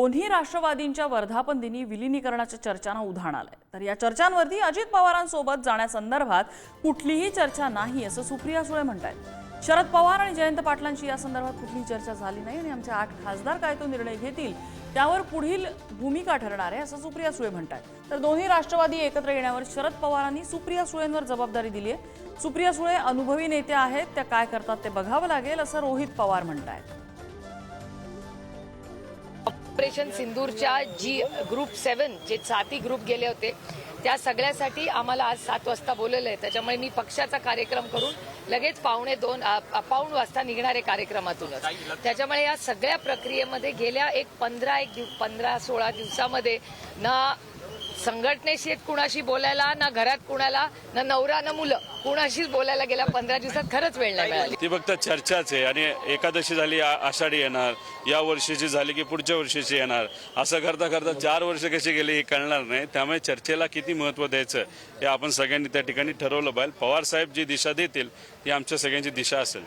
दोन्ही राष्ट्रवादींच्या वर्धापन दिनी विलीनीकरणाच्या चर्चांना उधाण आलंय। तर या चर्चांवरती अजित पवारांसोबत जाण्यासंदर्भात कुठलीही चर्चा नाही असं सुप्रिया सुळे म्हणतात। शरद पवार आणि जयंत पाटलांची या संदर्भात कुठलीही चर्चा झाली नाही आणि आमचे 8 खासदार काय तो निर्णय घेतील त्यावर पुढील भूमिका ठरणार आहे असं सुप्रिया सुळे म्हणतात। तर दोन्ही राष्ट्रवादी एकत्र येण्यावर शरद पवारांनी सुप्रिया सुळेंवर जबाबदारी दिली आहे। सुप्रिया सुळे अनुभवी नेत्या आहेत, त्या काय करतात ते बघावं लागेल असं रोहित पवार म्हणतात। ऑपरेशन सिंदूरच्या जी ग्रुप 7 जे 7 ग्रुप गेले होते त्या सगळ्यासाठी आम्हाला आज 7 वाजता बोलवलं आहे। त्याच्यामुळे मी पक्षाचा कार्यक्रम करून लगेच पाऊण वाजता निघणार आहे कार्यक्रमातूनच। त्याच्यामुळे या सगळ्या प्रक्रियेमध्ये गेल्या 15-16 दिवसामध्ये ना संघटनेशी कुणाशी बोलायला, ना घरात कुणाला, ना नवरा ना मुलं कुणाशीच बोलायला गेल्या 15 दिवसात खरंच वेळ नाही मिळाली। ती फक्त चर्चाच आहे आणि एकादशी झाली आषाढी येणार, या वर्षीची झाली की पुढच्या वर्षीची येणार, असं करता करता 4 वर्ष कशी गेली हे कळणार नाही। त्यामुळे चर्चेला किती महत्त्व द्यायचं हे आपण सगळ्यांनी त्या ठिकाणी ठरवलं पाहिजे। पवार साहेब जी दिशा देतील ती आमच्या सगळ्यांची दिशा असेल।